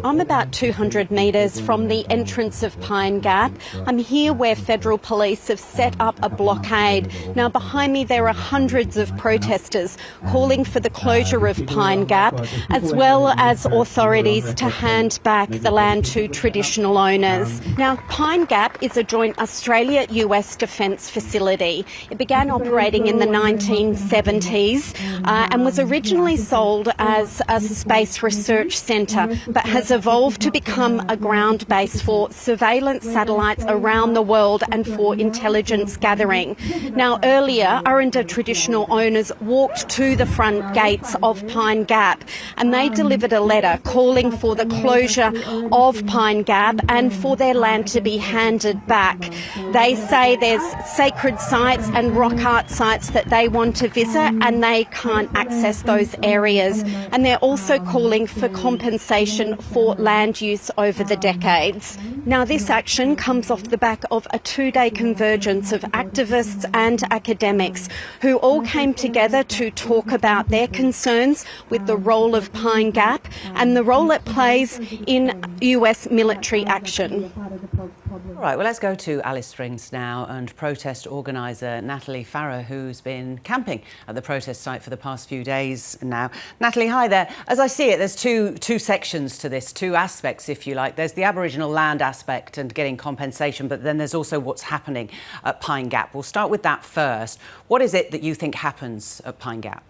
I'm about 200 metres from the entrance of Pine Gap. I'm here where federal police have set up a blockade. Now behind me there are hundreds of protesters calling for the closure of Pine Gap, as well as authorities to hand back the land to traditional owners. Now Pine Gap is a joint Australia-US defence facility. It began operating in the 1970s and was originally sold as a space research centre, but has evolved to become a ground base for surveillance satellites around the world and for intelligence gathering. Now earlier, Arrernte Traditional Owners walked to the front gates of Pine Gap and they delivered a letter calling for the closure of Pine Gap and for their land to be handed back. They say there's sacred sites and rock art sites that they want to visit and they can't access those areas. And they're also calling for compensation for land use over the decades. Now this action comes off the back of a 2-day convergence of activists and academics who all came together to talk about their concerns with the role of Pine Gap and the role it plays in US military action. All right, well, let's go to Alice Springs now and protest organiser Nathalie Farah, who's been camping at the protest site for the past few days now. Nathalie, hi there. As I see it, there's two sections to this, two aspects, if you like. There's the Aboriginal land aspect and getting compensation, but then there's also what's happening at Pine Gap. We'll start with that first. What is it that you think happens at Pine Gap?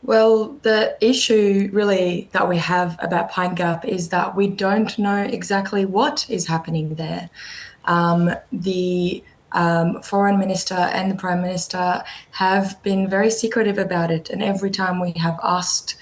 Well, the issue really that we have about Pine Gap is that we don't know exactly what is happening there. The Foreign Minister and the Prime Minister have been very secretive about it, and every time we have asked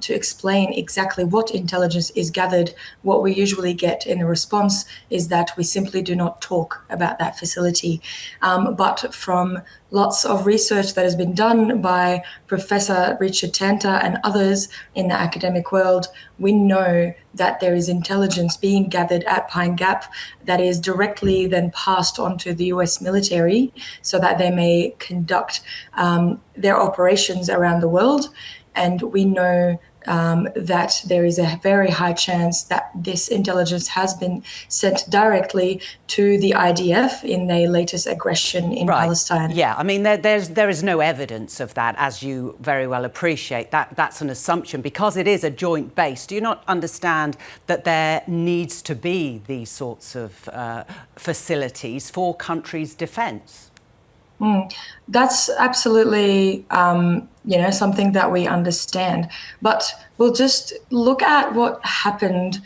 to explain exactly what intelligence is gathered, what we usually get in a response is that we simply do not talk about that facility. But from lots of research that has been done by Professor Richard Tanter and others in the academic world, we know that there is intelligence being gathered at Pine Gap that is directly then passed on to the US military so that they may conduct their operations around the world. And we know that there is a very high chance that this intelligence has been sent directly to the IDF in their latest aggression in Palestine. Yeah, I mean, there is no evidence of that, as you very well appreciate. That's an assumption because it is a joint base. Do you not understand that there needs to be these sorts of facilities for countries' defence? That's absolutely, something that we understand. But we'll just look at what happened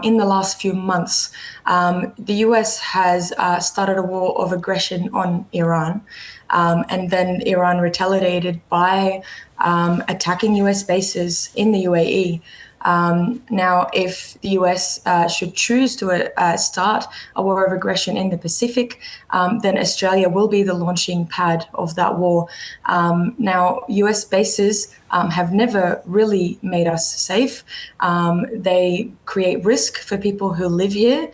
in the last few months. The US has started a war of aggression on Iran, and then Iran retaliated by attacking US bases in the UAE. Now, if the US should choose to start a war of aggression in the Pacific, then Australia will be the launching pad of that war. Now, US bases have never really made us safe. They create risk for people who live here.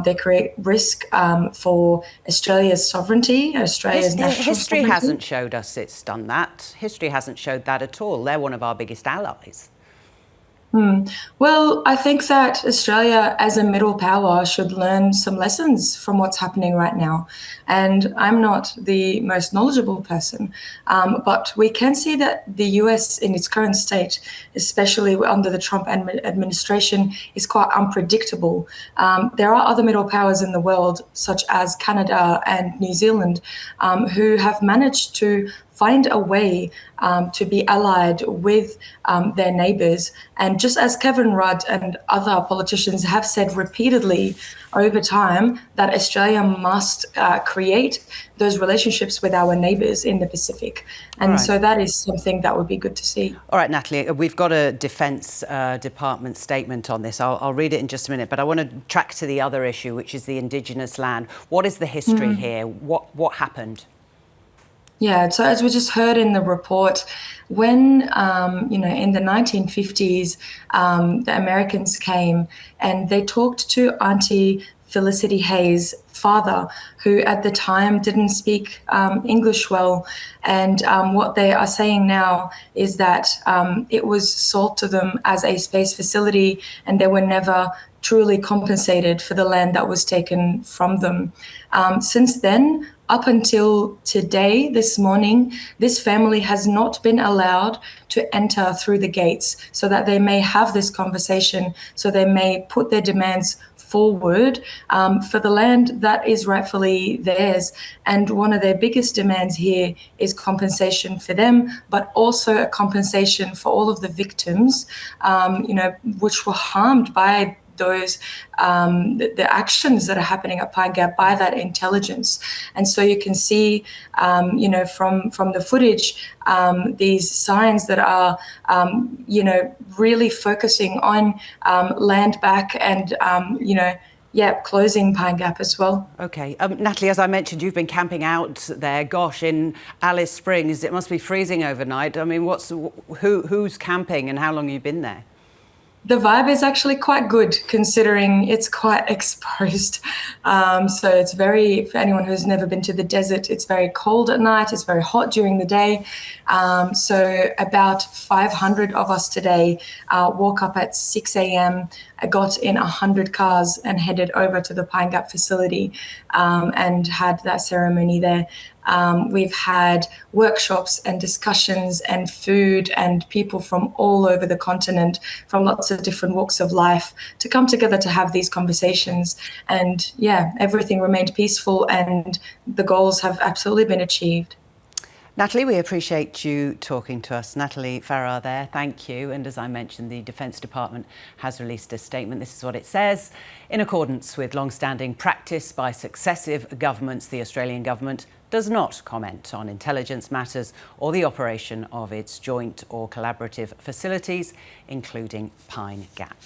They create risk for Australia's sovereignty, Australia's national History sovereignty. hasn't showed us it's done that. History hasn't showed that at all. They're one of our biggest allies. Well, I think that Australia as a middle power should learn some lessons from what's happening right now. And I'm not the most knowledgeable person, but we can see that the US in its current state, especially under the Trump administration, is quite unpredictable. There are other middle powers in the world, such as Canada and New Zealand, who have managed to find a way to be allied with their neighbours. And just as Kevin Rudd and other politicians have said repeatedly over time, that Australia must create those relationships with our neighbours in the Pacific. And so that is something that would be good to see. All right, Nathalie, we've got a Defence Department statement on this. I'll read it in just a minute, but I want to track to the other issue, which is the Indigenous land. What is the history here? What happened? Yeah, so as we just heard in the report, when, in the 1950s, the Americans came and they talked to Auntie Felicity Hayes father, who at the time didn't speak English well. And what they are saying now is that it was sold to them as a space facility, and they were never truly compensated for the land that was taken from them. Since then, up until today, this morning, this family has not been allowed to enter through the gates so that they may have this conversation, so they may put their demands forward for the land that is rightfully theirs. And one of their biggest demands here is compensation for them, but also a compensation for all of the victims, which were harmed by those the actions that are happening at Pine Gap by that intelligence. And so you can see, from the footage, these signs that are, really focusing on land back and, closing Pine Gap as well. OK. Nathalie, as I mentioned, you've been camping out there, gosh, in Alice Springs. It must be freezing overnight. I mean, who's camping and how long have you been there? The vibe is actually quite good considering it's quite exposed. So it's for anyone who's never been to the desert, it's very cold at night, it's very hot during the day. So about 500 of us today woke up at 6 a.m., got in 100 cars and headed over to the Pine Gap facility and had that ceremony there. We've had workshops and discussions and food and people from all over the continent, from lots of different walks of life, to come together to have these conversations. And everything remained peaceful and the goals have absolutely been achieved. Nathalie, we appreciate you talking to us. Nathalie Farah there, thank you. And as I mentioned, the Defence Department has released a statement. This is what it says. In accordance with long-standing practice by successive governments, the Australian government does not comment on intelligence matters or the operation of its joint or collaborative facilities, including Pine Gap.